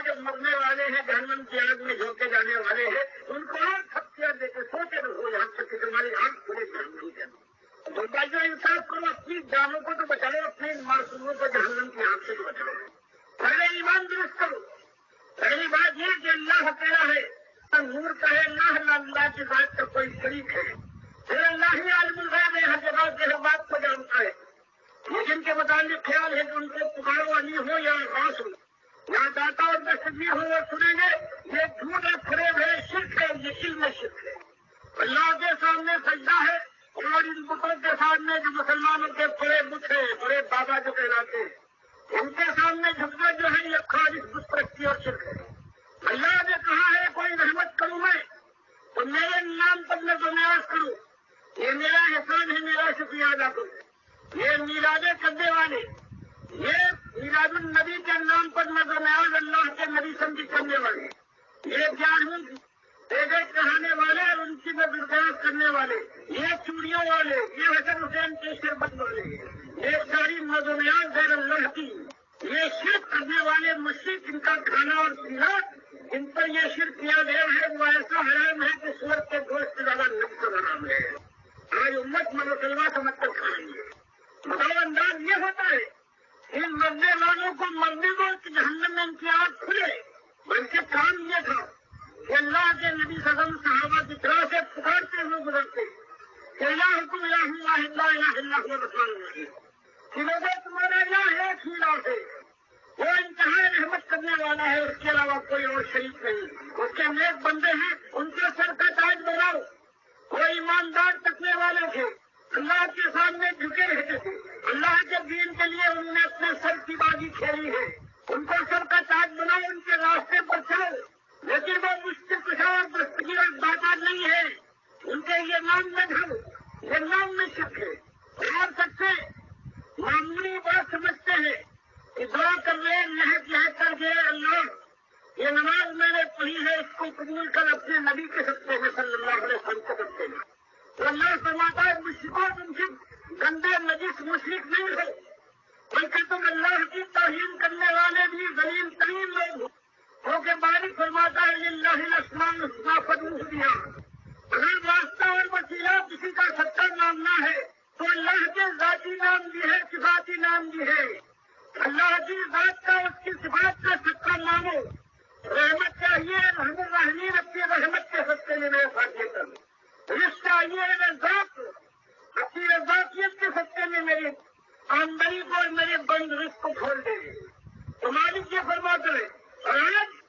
جو مرنے والے ہیں جہنم کی آگ میں جھونکے جانے والے ہیں ان کو اور تھپکیاں دے کے سوچے رہو یہاں تک کہ تمہاری آنکھ کھلے جہنم کے اندر۔ تو بھائی جو انصاف کرو، اپنی جانوں کو تو بچاؤ، اپنے معصوموں کو جہنم کی آنکھ سے تو بچاؤ۔ پہلے ایمان درست کرو۔ پہلی بات یہ کہ اللہ اکیلا ہے، نور کا ہے اللہ کی ذات کا کوئی شریک ہے، پھر اللہ ہی عالم الغیب ہے، ہر جگہ کے ہر بات کو جانتا ہے۔ لیکن کے متعلق خیال ہے کہ ان کو پکارو علی ہو یا غوث ہو یا داتا اور دستگیر ہو وہ سنیں گے، یہ جھوٹ ہے، فریب ہے، شرک ہے، یہ علم شرک ہے۔ اللہ کے سامنے سجدہ ہے اور ان بتوں کے سامنے جو مسلمانوں کے بڑے بت ہیں، بڑے بابا جو کہلاتے ہیں، ان کے سامنے جھکنا جو ہے یہ خالص بت پرستی اور شرک ہے۔ اللہ نے کہا ہے کوئی رحمت کروں میں تو میرے نام پر میں نیاز کروں، یہ میرا احسان ہے، میرا شکریہ ادا کروں۔ یہ میلادیں کرنے والے، یہ میلاد النبی کے نام پر نظر نیاز اللہ کے نبی سمجھی کرنے والے، یہ جاہل بیگے کہانے والے اور ان کی نظرداز کرنے والے، یہ چوڑیوں والے، یہ حسن حسین کے شربت والے، یہ ساری نظر نیاز غیر اللہ کی، یہ شرک کرنے والے مشرک، ان کا کھانا اور پینا ان پر یہ شرک کیا گیا ہے، وہ ایسا حرام ہے کہ سور کے گوشت سے زیادہ نفس حرام ہے۔ آج امت مسلمان سمجھ کر کھائیں گے۔ بتاؤ انداز یہ ہوتا ہے ان مرنے والوں کو مرنے دو کہ جہنم میں ان کی آنکھ کھلے، بلکہ کام یہ تھا کہ اللہ کے نبی صلی اللہ علیہ وسلم صحابہ کی طرح سے پکارتے ہوئے گزرتے کہ لا حکم الہ الا اللہ الہ الا هو الرحمن الرحیم، کہ لوگوں تمہارا الہ ایک ہی الہ ہے، وہ انتہائی رحمت کرنے والا ہے، اس کے علاوہ کوئی اور شریک نہیں، اس کے نیک بندے ہیں، ان کے سر کا تاج بناؤ۔ وہ ایماندار تکنے والے تھے، اللہ کے سامنے جھکے رہتے تھے، اللہ کے دین کے لیے انہوں نے اپنے سر کی بازی کھیلی ہے، ان کو سر کا تاج بناؤ، ان کے راستے پر چلو، لیکن وہ مشکل کشا اور دستگیر اور داتا نہیں ہے، ان کے یہ نام میں ڈھل، یہ نام میں شک ہے۔ اور سب سے معمولی بات سمجھتے ہیں کہ دعا کر رہے لہج کر کے اللہ یہ نماز میں نے پڑھی ہے، اس کو قبول کر اپنے نبی کے سکتے ہیں صلی اللہ علیہ وسلم کے سکتے ہیں، تو اللہ فرماتا ہے مشرکوں تم سے گندے نجس مشرک نہیں ہو، بلکہ تم اللہ کی توہین کرنے والے بھی ذلیل ترین لوگ ہو، کیونکہ باری فرماتا ہے للہ الاسماء الحسنی فادعوہ بہا، اگر واسطہ اور وسیلہ کسی کا سچا ماننا ہے تو اللہ کے ذاتی نام بھی ہے، صفاتی نام بھی ہے، اللہ کی ذات کا اس کی صفات کا سچا مانو، رحمت چاہیے رحم الرحمین اپنی رحمت کے سچے میں میرے ساتھ یہ کرو، رزق چاہیے رزاق اپنی رزاقیت کے سچے میں میری آمدنی کو اور میرے بند رزق کو کھول دے، تو مالک یہ فرماتا ہے۔ اور آج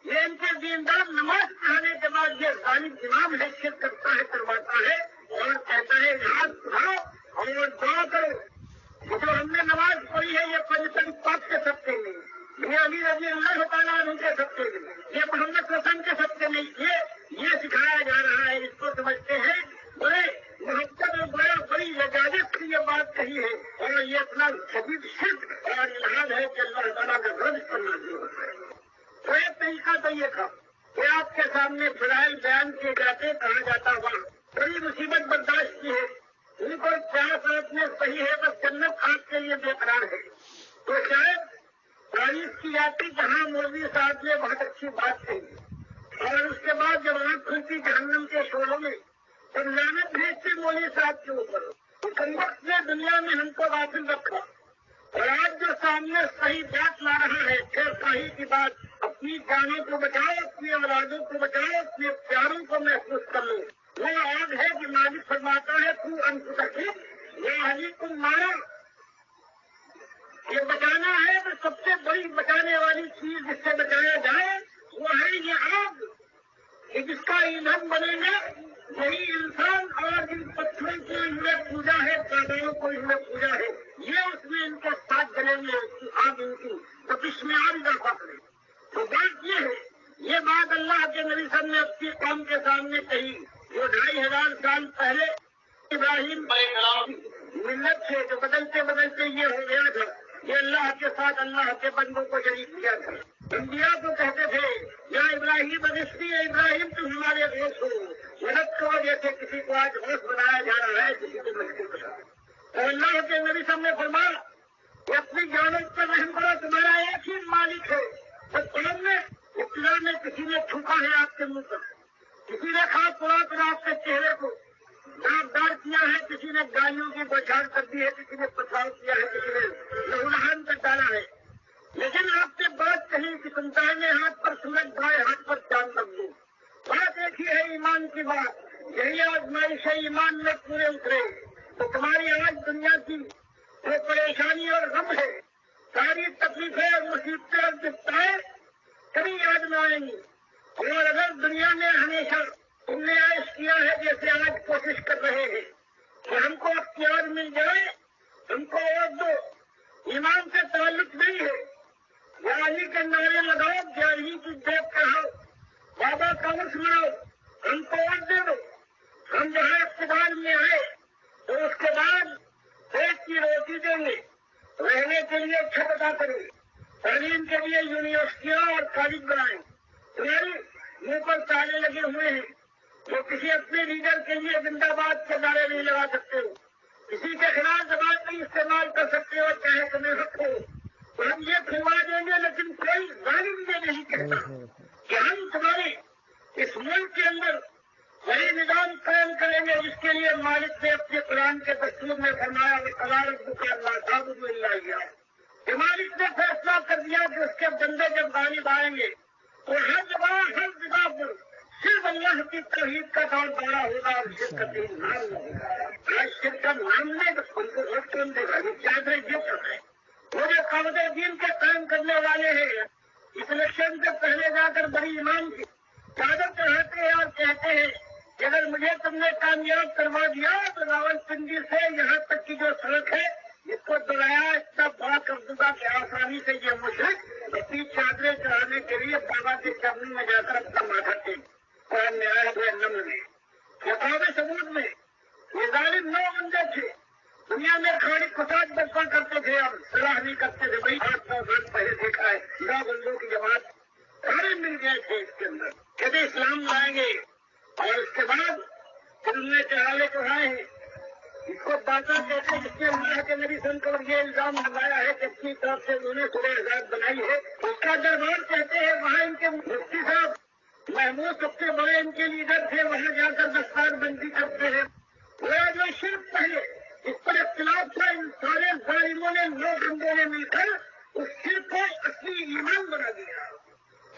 یہ ان کے دیندار نماز پڑھانے کے بعد یہ ظالم امام حیثیت کرتا ہے، کرواتا ہے اور کہتا ہے ہاتھ اٹھاؤ اور دعا کرو، جو ہم نے نماز پڑھی ہے یہ پنجتن پاک کے سبتے میں، یہ علی رضی اللہ تعالیٰ عنہ کے سبتے میں، یہ محمد رسن کے سبتے میں، یہ سکھایا جا رہا ہے، اس کو سمجھتے ہیں بڑے محبت اور بڑی لجاجت سے یہ بات کہی ہے، اور یہ اتنا شدید شرک اور الحاد ہے کہ اللہ تعالیٰ کا غضب کرنا ہوتا ہے۔ تو ایک طریقہ تو یہ تھا کہ آپ کے سامنے فضائل بیان کیے جاتے، کہا جاتا ہوا بڑی مصیبت برداشت کی ہے، ان کو پیاس آپ نے صحیح ہے، بس جنت آپ کے لیے بے قرار ہے، تو شاید تاریخ کی جاتی جہاں مولوی صاحب نے بہت اچھی بات کہی، اور اس کے بعد جب آنکھ کھلتی جہنم کے شعلوں میں تب لعنت بھیجتے مولوی صاحب کے اوپر، کم وقت نے دنیا میں ہم کو غافل رکھا، اور آج جو سامنے صحیح بات لا رہا ہے، پھر صحیح کی بات، اپنی جانوں کو بچاؤ، اپنی اولادوں کو بچاؤ، اپنے پیاروں کو محفوظ کر لو، وہ آگ ہے کہ مالک فرماتا ہے تو انفسکم یا اہلیکم نارا، یہ بچانا ہے تو سب سے بڑی بچانے والی چیز جس سے بچایا جائے وہ ہے یہ آگ، کہ جس کا ایندھن بنے گا یہی انسان، اور جن پتھروں کو ان میں پوجا ہے، پودوں کو ان میں پوجا ہے، یہ اس میں ان کے ساتھ جلیں گے، اس کی آگ ان کی تپش میں اور اضافہ کرے۔ تو بات یہ ہے، یہ بات اللہ کے نبی صلی اللہ علیہ وسلم نے اپنی قوم کے سامنے کہی، جو 2500 سال پہلے ابراہیم ملت سے جو بدلتے بدلتے یہ ہو گیا تھا، یہ اللہ کے ساتھ اللہ کے بندوں کو شریک کیا تھا۔ انبیاء کو کہتے تھے یا ابراہیم اغثنی، ابراہیم تم ہمارے دوست ہو، مدد کو جیسے کسی کو آج ہوش بنایا جا رہا ہے، کسی کو مشکل بنا، اور اللہ کے نبی صاحب نے فرمایا کہ اپنی جانوں پر رحم کرو، تمہارا ایک ہی مالک ہے، تو قوم نے کسی نے تھوکا ہے آپ کے منہ پر، کسی نے خاص طور پر آپ کے چہرے کو داغدار کیا ہے، کسی نے گالیوں کی بوچھاڑ کر دی ہے، کسی نے پتھراؤ کیا ہے، کسی نے لہولہان کر ڈالا ہے، لیکن آپ نے بات کہی کہ تم دائیں ہاتھ پر سورج بائیں ہاتھ پر چاند رکھ دو۔ بات ایک ہی ہے ایمان کی بات، یہی آزمائش ہے ایمان میں پورے اترے تو تمہاری آج دنیا کی جو پریشانی اور غم ہے، ساری تکلیفیں اور مصیبتیں اور دقتیں کبھی یاد نہ آئیں گی۔ اور اگر دنیا میں ہمیشہ تم نے عیش کیا ہے جیسے آج کوشش کر رہے ہیں کہ ہم کو اختیار مل جائے، ہم کو ووٹ دو، ایمان سے تعلق نہیں ہے، جاہلی کے نعرے لگاؤ، جاہلی کی دیکھ کہو، بابا کا عرص مناؤ، ہم کو ووٹ دے دو، ہم جہاں اقتدار میں آئے تو اس کے بعد پیٹ کی روٹی دیں گے، رہنے کے لیے چھت ادا کریں گے، تعلیم کے لیے یونیورسٹیاں اور کالج بنائیں۔ تمہاری منہ پر تالے لگے ہوئے ہیں، جو کسی اپنے لیڈر کے لیے زندہ باد کے نعرے نہیں لگا سکتے ہو، کسی کے خلاف زبان نہیں استعمال کر سکتے ہو چاہے تمہیں حق ہو، تو ہم یہ کھلوا دیں گے، لیکن کوئی ظالم یہ نہیں کہتا کہ ہم تمہارے اس ملک کے اندر وہی نظام قائم کریں گے جس کے لیے مالک نے اپنے قرآن کے دستور میں فرمایا کہ قرارت اللہ تعبد اللہ، کہ مالک نے فیصلہ کر دیا کہ اس کے بندے جب غالب آئیں گے تو ہر جگہ پر صرف اللہ کی توحید کا دور بڑا ہوگا اور شرک کا دین نام نہیں ہوگا۔ آج شرک کا نام نہیں تو ان کو ووٹ کون دے گا؟ یہ چادریں جیت ہے، وہ جو قوت دین کے قائم کرنے والے ہیں، اس الیکشن سے پہلے جا کر بڑی ایمان کی چادر چڑھاتے ہیں اور کہتے ہیں کہ اگر مجھے تم نے کامیاب کروا دیا تو راول پنڈی سے یہاں تک کی جو سڑک ہے اس کو دوبارہ اتنا بڑا کر دوں گا کہ آسانی سے یہ مشرک اپنی چادریں چڑھانے کے لیے بابا کے چرنوں میں جا کر اپنا ماتھا ٹیک قرآن میں آیا ہے نمبر میں یا قوم ثبوت میں یہ ظالم 9 بندے تھے، دنیا میں کھاڑی کساج برپا کرتے تھے اور صلاح نہیں کرتے تھے، وہی 800 سال پہلے دیکھا ہے 9 بندوں کی جماعت سارے مل گئے تھے اس کے اندر، کہتے اسلام لائیں گے اور اس کے بعد پھر انہوں نے چڑھاوے چڑھائے ہیں۔ اس کو باقا کہتے ہیں جس نے اللہ کے نبی صلی اللہ علیہ وسلم پر یہ الزام لگایا ہے کہ اپنی طرف سے انہوں نے صبح آزاد بنائی ہے، اس کا دربار کہتے ہیں وہاں ان کے مفتی صاحب محمود سب سے بڑے ان کے لیڈر تھے، وہاں جا کر دستار بندی کرتے ہیں۔ وہ جو شرک پہلے اس پر اختلاف تھا، ان سارے ظالموں نے 9 بندوں نے مل کر اس شرک کو اصلی ایمان بنا دیا،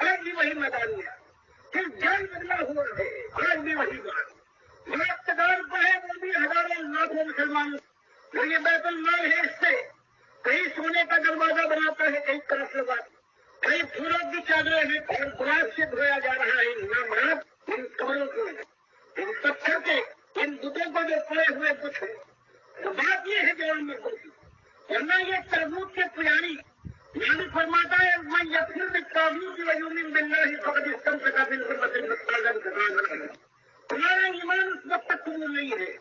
آج بھی وہی میدان ہے، صرف جان بدلا ہوا ہے، آج بھی وہی بات جو اقتدار پر ہے وہ بھی ہزاروں لاکھوں مسلمان، جو یہ بیت المال ہے اس سے کہیں سونے کا دروازہ بناتا ہے، کہیں طرف لگا، کہیں پھولوں کی چادریں ہیں، اور گلاب سے دھویا جا رہا ہے ان نامراد ان قبروں کو، ان پتھر کے ان بتوں کو جو پڑے ہوئے کچھ ہے۔ تو بات یہ ہے جوان میں ہوتی ورنہ یہ تربوت کے پجاری یعنی فرماتا ہے میں یقین میں تابوت کی وجوہ باللہ فقط اسلم سے قابل کرنا، تمہارا ایمان اس وقت تک قبول نہیں ہے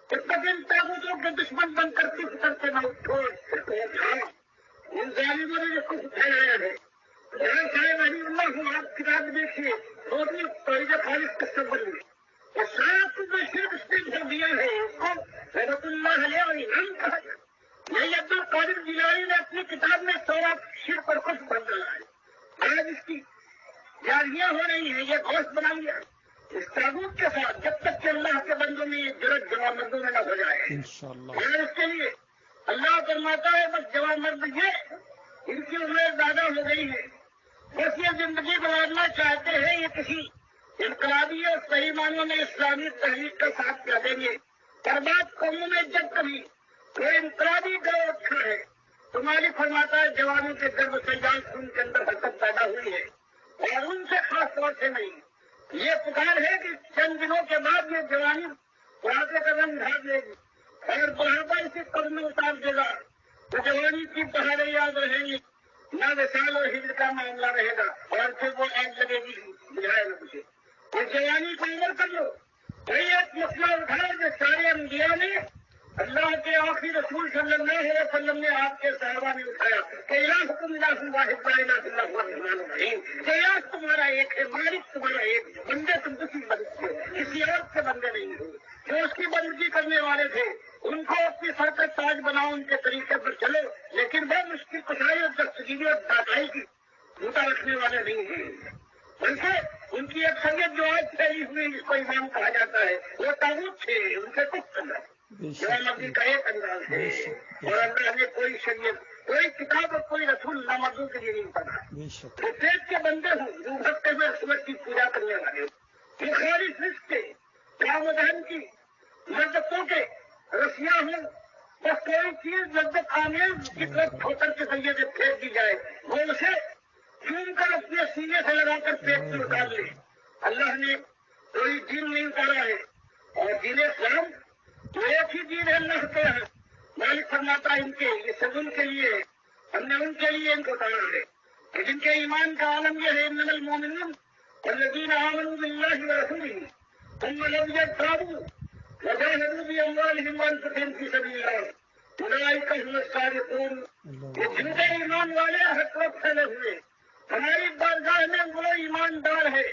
جب تک ان تابوتوں کے دشمن بن کر کس کرتے نہ اٹھو۔ ان ظالموں نے جو کچھ پھیلایا ہے جہاں صاحب علی اللہ کو آپ کتاب دیکھیے ٹوٹل طریقہ خالص کا سبب میں اور سارا کچھ شرک اس نے جو دیا ہے اس کو حضرت اللہ علیہ اور ایمان کہا جائے۔ یہی عبد القادر جیلانی نے اپنی کتاب میں 16 شرک پر کچھ بن رہا ہے، آج اس کی جاریاں ہو رہی ہیں، یہ گوشت بنا لیا اس تابوت کے ساتھ جب تک کہ اللہ کے بندوں میں یہ جرت جوان مردوں میں نہ ہو جائے انشاءاللہ۔ اور اس کے لیے اللہ فرماتا ہے بس جوان مرد یہ ان کی عمر زیادہ ہو گئی ہے، بس یہ زندگی گزارنا چاہتے ہیں، یہ کسی انقلابی اور صحیح معنوں میں اسلامی تحریک کا ساتھ کیا دیں گے۔ برباد قوموں میں جب کبھی کوئی انقلابی گروہ اٹھا ہے تو مالک فرماتا ہے جوانوں کے گرب سے جان خون کے اندر حرکت پیدا ہوئی ہے، اور ان سے خاص طور سے نہیں، یہ پکار ہے کہ چند دنوں کے بعد یہ جوانی واقع کا رنگ ڈھال لے گی اور بڑھاپا اسے قدم میں اتار دے گا، تو جوانی کی پہاڑیں یاد رہیں گی، نہ وصال اور ہجر کا معاملہ رہے گا، اور پھر وہ آگ لگے گی بجھائے نہ مجھے۔ اس جوانی کو عمر کر لو، وہی ایک مسئلہ اٹھاؤ جو سارے انبیاء نے اللہ کے آخری رسول صلی اللہ علیہ وسلم نے آپ کے صحابہ نے اٹھایا کہ الہ تم اللہ واحد لا الہ الا هو الرحمن الرحیم، کہ الہ تمہارا ایک ہے، مالک تمہارا ایک، بندے تم کسی بندے سے کسی اور کے بندے نہیں ہو۔ جو اس کی بندگی کرنے والے تھے ان کو اپنی سر کا تاج بناؤ، ان کے طریقے پر چلو، لیکن وہ مشکل کشائی اور دستگیری اور دادائی کی جوتا رکھنے والے نہیں ہیں۔ بلکہ ان کی اکثریت جو آج پھیلی ہوئی جس کو امام کہا جاتا ہے وہ طاغوت تھے، ان سے کچھ کرنا جو نبی کا ایک انداز ہے، اور اللہ نے کوئی شریعت کوئی کتاب اور کوئی رسول نامردوں کے لیے نہیں پڑھا. وہ پیٹ کے بندے ہوں جو بھکتے ہوئے سورج کی پوجا کرنے والے ہوں، یہ خالص رزق کے کام دہن کی لذتوں کے رسیاں ہوں، بس کوئی چیز لذت آمیز کی طرف ٹھوکر کے ذریعے سے پھینک دی جائے وہ اسے چوم کر اپنے سینے سے لگا کر پیٹ سے اتار لے. اللہ نے کوئی دین نہیں اتارا ہے، اور دین اسلام جو ایک ہی دین ہے اللہ کے یہاں. مالک فرماتا ہے ان کے یہ سب ان کے لیے ہم نے ان کے لیے ان کو اتارا ہے کہ جن کے ایمان کا عالم یہ ہے انما المؤمنون والذین آمنوا باللہ ورسولہ ثم لم يرتابوا وجاهدوا بأموالهم وأنفسهم في سبيل الله أولئك هم الصادقون. یہ جھوٹے ایمان والے ہر طرف پھیلے ہوئے ہماری بارگاہ میں وہ ایماندار ہے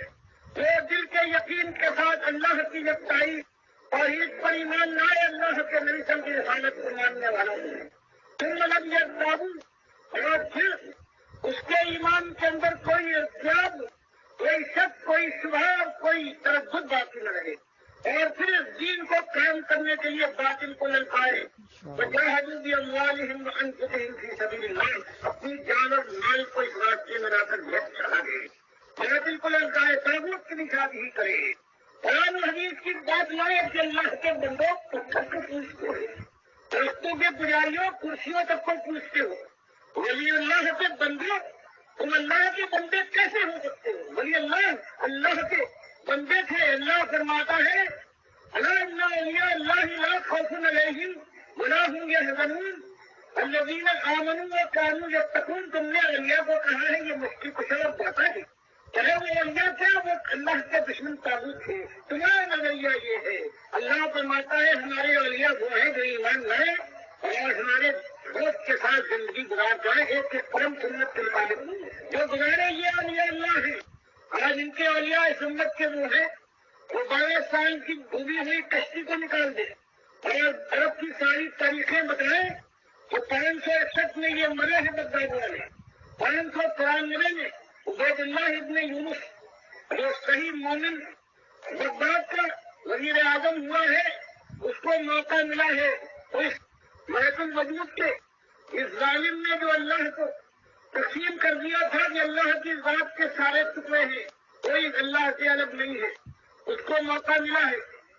جو دل کے یقین کے ساتھ اللہ کی یکتائی توحید پر ایمان لائے، اللہ کے نبی صلی اللہ علیہ وسلم کی رسالت کو ماننے والوں نے ثم لم يرتابوا، اور پھر اس کے ایمان کے اندر کوئی ارتیاب، کوئی شک، کوئی شبہ، کوئی تردد باقی نہ رہے، اور پھر اس دین کو قائم کرنے کے لیے باطل کو للکائے. وجاہدوا باموالہم وانفسہم فی سبیل اللہ، اپنی جان اور مال کو اس راستے میں لا کر بھیج چلا گئے، باطل کو للکائے، طاغوت کی نشاندہی کرے. قرآن و حدیث کی بات لائے کہ اللہ کے بندوں پتھر کو پوچھتے ہو، درختوں کے پجاریوں کرسیوں تک کو پوچھتے ہو. ولی اللہ کے بندے تم اللہ کے بندے کیسے ہو سکتے ہو؟ ولی اللہ کے بندے تھے. اللہ فرماتا ہے الا ان اولیاء اللہ لا خوف علیہم ولا هم يحزنون الذین آمنوا وكانوا يتقون. تم نے اولیاء کو کہا ہے یہ مشکل کشا بات ہے. چلے وہ اولیاء کیا وہ اللہ کے دشمن طاغوت تھے. تمہارا نظریہ یہ ہے. اللہ فرماتا ہے ہمارے اولیاء وہ ہیں جو ایمان لائے اور ہمارے دوست کے ساتھ زندگی گزار جائے ایک پرم سنت کے مطابق جو گزارے یہ اولیاء اللہ ہے. آج ان کے اولیاء اس امت کے وہ ہیں وہ 12 سال کی ڈوبی ہوئی کشتی کو نکال دے اور عرب کی ساری تاریخیں بتائیں کہ 561 میں یہ مرے ہیں بغداد والے، 593 میں عبید اللہ ابن یونس جو صحیح مومن بغداد کا وزیر اعظم ہوا ہے اس کو موقع ملا ہے تو اس ملک الوجود کے اس ظالم نے جو اللہ کو تقسیم کر دیا تھا کہ اللہ کی ذات کے سارے ٹکڑے ہیں کوئی اللہ سے الگ نہیں ہے، اس کو موقع ملا ہے.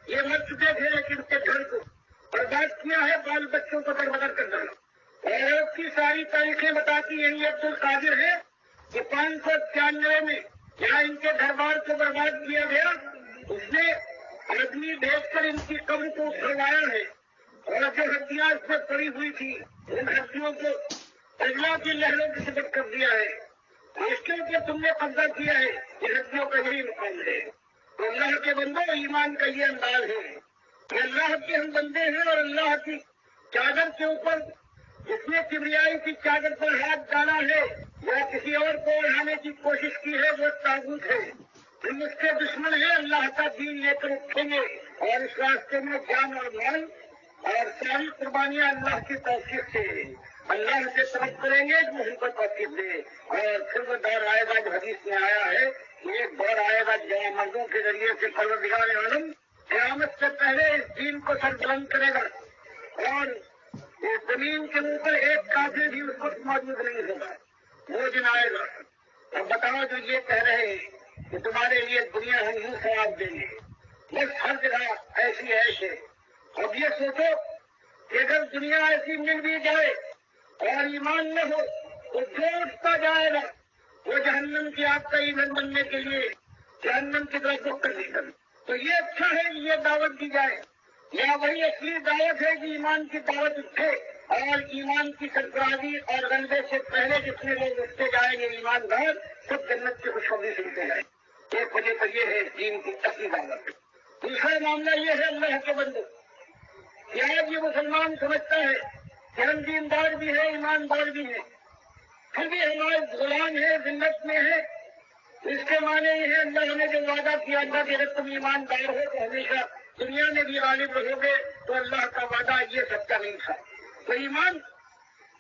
یہ مر چکے تھے لیکن اس کے گھر کو برباد کیا ہے، بال بچوں کو برباد کر ڈالا. عرب کی ساری تاریخیں بتاتی ہیں یہ عبد القادر ہے کہ 593 میں جہاں ان کے گھر بار کو برباد کیا گیا اس نے آدمی بھیج کر ان کی قبر کو اٹھوایا ہے اور جو ہڈیاں اس میں پڑی ہوئی تھی ان ہڈیوں کو اجلا کی لہروں کی سبق کر دیا ہے. اس کے اوپر تم نے قبضہ کیا ہے، یہ ہڈیوں کا یہی مقام ہے. تو اللہ کے بندوں ایمان کا یہ انداز ہے کہ اللہ کے ہم بندے ہیں اور اللہ کی چادر کے اوپر جس نے کبریائی کی چادر پر ہاتھ ڈالا ہے یا کسی اور کو اڑانے کی کوشش کی ہے وہ طاغوت ہے. ہم اس کے دشمن ہیں، اللہ کا دین لے کر اٹھیں گے اور اس راستے میں جان اور مال اور ساری قربانیاں اللہ کی توفیق سے اللہ سے طلب کریں گے جو ہم کو توفیق دے. اور پھر وہ دور آئے گا جو حدیث میں آیا ہے ایک دور آئے گا جہاں مردوں کے ذریعے سے پروردگار عالم قیامت سے پہلے اس دین کو سربلند کرے گا اور اس زمین کے اوپر ایک کافر بھی اس وقت موجود نہیں ہوگا. وہ دن آئے گا. اب بتاؤ جو یہ کہہ رہے ہیں کہ تمہارے لیے دنیا ہم یوں ثواب دیں گے بس ہر جگہ ایسی ایش ہے. اب یہ سوچو کہ اگر دنیا ایسی مل بھی جائے اور ایمان نہ ہو تو جو اٹھتا جائے گا وہ جہنم کی آگ کا ایندھن بننے کے لیے جہنم کی طرف رخ کر دے گا. تو یہ اچھا ہے کہ یہ دعوت دی جائے یا وہی اصلی دعوت ہے کہ ایمان کی دعوت اٹھے اور ایمان کی سرفرازی اور غلبے سے پہلے جتنے لوگ اٹھتے جائیں گے ایماندار سب جنت کی خوشخبری سنتے جائیں. ایک وجہ تو یہ ہے دین کی اصلی دعوت. دوسرا معاملہ یہ ہے اللہ کے بندے کہ آج یہ مسلمان سمجھتا ہے کہ ہم دیندار بھی ہیں ایماندار بھی ہیں پھر بھی ہمارے غلام ہیں ذلت میں ہیں. اس کے معنی یہ ہے اللہ نے جو وعدہ کیا تھا کہ اگر تم ایماندار ہو تو ہمیشہ دنیا میں بھی غالب رہو گے تو اللہ کا وعدہ یہ سچا نہیں تھا. تو ایمان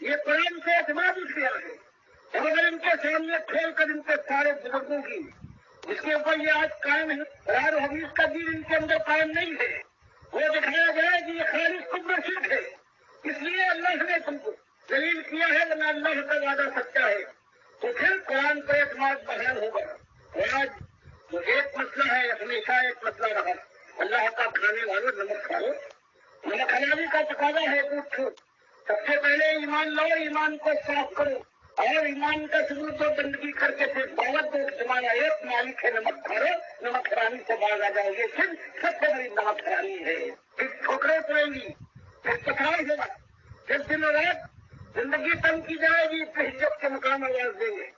یہ قرآن سے اعتماد اٹھ گیا ہے. اور اگر ان کے سامنے کھول کر ان کے سارے بزرگوں کی جس کے اوپر یہ آج قائم ہے، قرآن و حدیث کا دین ان کے اندر قائم نہیں ہے، وہ دکھایا گیا کہ یہ خالص کفر شرک ہے، اس لیے اللہ نے تم کو دلیل کیا ہے کہ اللہ کا وعدہ سچا ہے، تو پھر قرآن پر اعتماد بحال ہوگا۔ اور آج جو ایک مسئلہ ہے، ہمیشہ ایک مسئلہ رہا، اللہ کا کھانے والوں نمک کھاؤ، نمک حلالی کا تقاضا ہے کہ سب سے پہلے ایمان لاؤ، ایمان کو صاف کرو، اور ایمان کا ثبوت و بندگی کر کے پھر دعوت دو، تمہارا ایک مالک ہے، نمک کھاؤ، نمک حرامی سے باز آ جاؤ گے، پھر سب سے بڑی نمک حرامی ہے، پھر ٹھوکریں پڑیں گی، پھر پکڑا ہوگا، پھر دن رات زندگی تنگ کی جائے گی، پھر عزت کے مقام آواز دیں گے،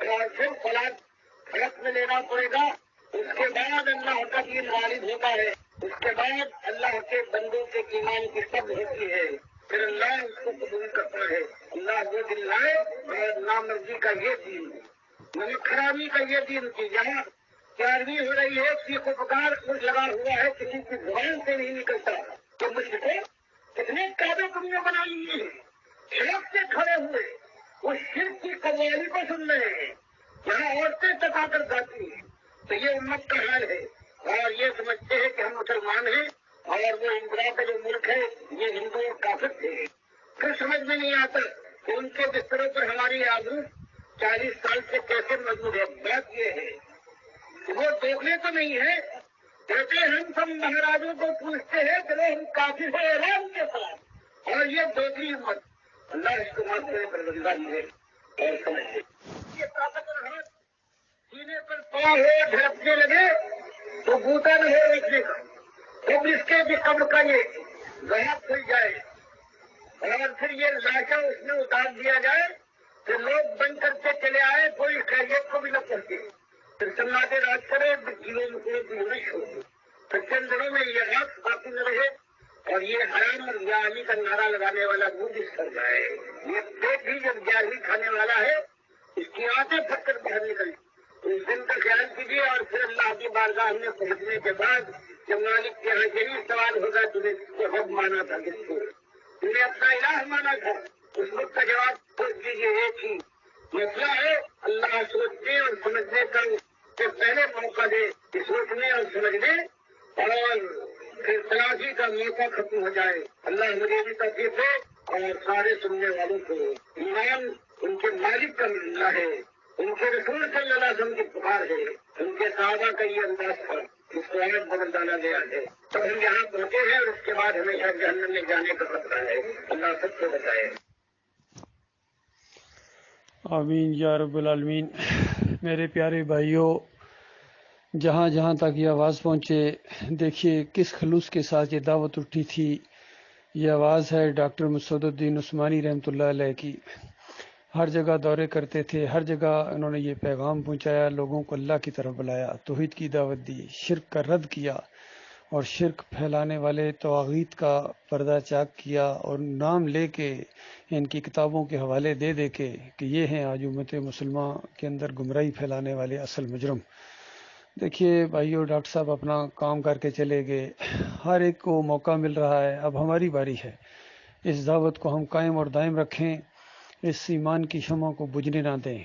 اور پھر فلاد فرق میں لینا پڑے گا۔ اس کے بعد اللہ کا دین غالب ہوتا ہے، اس کے بعد اللہ کے بندوں کے ایمان کی قدر ہوتی ہے، پھر اللہ اس کو قبول کرتا ہے۔ اللہ وہ دن لائے اور نامرضی کا یہ دین، نمک خرابی کا یہ دین کی جہاں پیاروی ہو رہی ہے، سیخ و پکار کچھ لگا ہوا ہے، کسی کی زبان سے نہیں نکلتا، تو مجھ کو کتنے کعبے تم نے بنا لیے ہیں، شرک سے کھڑے ہوئے وہ شرک کی قوالی کو سن رہے ہیں، جہاں عورتیں تکا کر جاتی ہیں، تو یہ امت کا حال ہے، اور یہ سمجھتے ہیں کہ ہم مسلمان ہیں، اور وہ انڈیا کا جو ملک ہے یہ ہندو اور کافر تھے۔ پھر سمجھ میں نہیں آتا کہ ان کے بستروں پر ہماری آبرو 40 سال سے کیسے مضبوط ہے۔ بات یہ ہے کہ وہ دیکھنے تو نہیں ہے، کہتے ہم سب مہاراجوں کو پوچھتے ہیں کہ ہم کافر ہیں ایران کے ساتھ، اور یہ دوسری امت اللہ اس کو معاف کرے پروردگار ہے اور سمجھے یہ طاقتور ہاتھ سینے پر پاؤں ہو جھڑکنے لگے تو بوتا نہ ہو رکھنے کا، جب اس کے بھی قبر کا یہ گہا کھل جائے اور پھر یہ لاشا اس میں اتار دیا جائے تو لوگ بن کر کے چلے آئے، کوئی خیریت کو بھی نہ پہنچے، پھر سناٹے راج کرے کلو میں کوئی گزرش ہو، پھر چند دنوں میں یہ رات باقی نہ رہے اور یہ حرام اور جاہلی کا نعرہ لگانے والا منہ جس کر جائے، یہ پیٹ بھی جب جاہلی کھانے والا ہے اس کی آنکھیں پھٹ کر باہر نکل، اس دن کا خیال کیجیے، اور پھر اللہ کی بارگاہ میں پہنچنے کے بعد جب مالک کے یہاں یہی سوال ہوگا تمہیں کس کو رب مانا تھا، کس کو تم نے اپنا الہ مانا تھا، اس وقت کا جواب سوچ لیجیے ایک ہی مسئلہ ہے، اللہ سوچنے اور سمجھنے کا سے پہلے موقع دے کہ سوچنے اور سمجھنے اور پھر تلاشی کا موقع ختم ہو جائے۔ اللہ مجھے بھی توفیق دے اور سارے سننے والوں کو ایمان ان کے مالک کا ملنا ہے، ان کے رسول صلی اللہ علیہ وسلم کی پکار ہے، ان کے صحابہ کا یہ انداز تھا، اس کو آج بدل ڈالا گیا ہے، تو ہم یہاں پہنچے ہیں اور اس کے بعد ہمیشہ جہنم میں جانے کا خطرہ ہے۔ اللہ سب کو بتائے۔ آمین یا رب العالمین۔ میرے پیارے بھائیوں، جہاں جہاں تک یہ آواز پہنچے، دیکھیے کس خلوص کے ساتھ یہ دعوت اٹھی تھی۔ یہ آواز ہے ڈاکٹر مسعود الدین عثمانی رحمۃ اللہ علیہ کی۔ ہر جگہ دورے کرتے تھے، ہر جگہ انہوں نے یہ پیغام پہنچایا، لوگوں کو اللہ کی طرف بلایا، توحید کی دعوت دی، شرک کا رد کیا، اور شرک پھیلانے والے طواغیت کا پردہ چاک کیا، اور نام لے کے ان کی کتابوں کے حوالے دے دے کے کہ یہ ہیں آج امت مسلمہ کے اندر گمراہی پھیلانے والے اصل مجرم۔ دیکھیے بھائیو، ڈاکٹر صاحب اپنا کام کر کے چلے گئے، ہر ایک کو موقع مل رہا ہے، اب ہماری باری ہے، اس دعوت کو ہم قائم اور دائم رکھیں، اس ایمان کی شمع کو بجھنے نہ دیں۔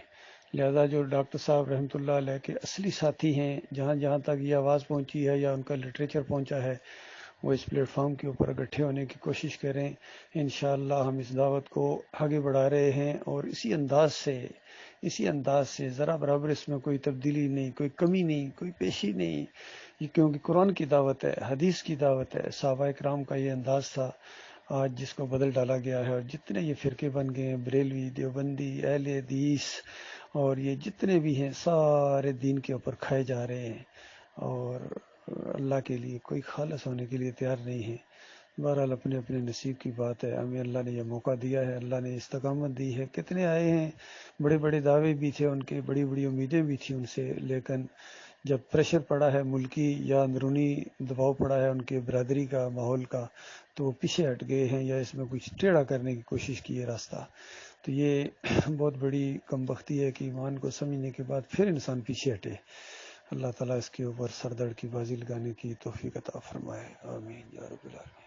لہذا جو ڈاکٹر صاحب رحمۃ اللہ علیہ کے اصلی ساتھی ہیں، جہاں جہاں تک یہ آواز پہنچی ہے یا ان کا لٹریچر پہنچا ہے، وہ اس پلیٹ فارم کے اوپر اکٹھے ہونے کی کوشش کریں۔ انشاءاللہ ہم اس دعوت کو آگے بڑھا رہے ہیں، اور اسی انداز سے ذرا برابر اس میں کوئی تبدیلی نہیں، کوئی کمی نہیں، کوئی پیشی نہیں، یہ کیونکہ قرآن کی دعوت ہے، حدیث کی دعوت ہے، صحابہ کرام کا یہ انداز تھا آج جس کو بدل ڈالا گیا ہے، اور جتنے یہ فرقے بن گئے ہیں، بریلوی، دیوبندی، اہل حدیث، اور یہ جتنے بھی ہیں سارے دین کے اوپر کھائے جا رہے ہیں، اور اللہ کے لیے کوئی خالص ہونے کے لیے تیار نہیں ہے۔ بہرحال اپنے اپنے نصیب کی بات ہے، ہمیں اللہ نے یہ موقع دیا ہے، اللہ نے استقامت دی ہے، کتنے آئے ہیں، بڑے بڑے دعوے بھی تھے ان کے، بڑی بڑی امیدیں بھی تھیں ان سے، لیکن جب پریشر پڑا ہے ملکی یا اندرونی دباؤ پڑا ہے ان کے برادری کا، ماحول کا، تو وہ پیچھے ہٹ گئے ہیں یا اس میں کچھ ٹیڑھا کرنے کی کوشش کی ہے راستہ۔ تو یہ بہت بڑی کم بختی ہے کہ ایمان کو سمجھنے کے بعد پھر انسان پیچھے ہٹے۔ اللہ تعالیٰ اس کے اوپر سر دڑ کی بازی لگانے کی توفیق عطا فرمائے، آمین یا رب العالمین۔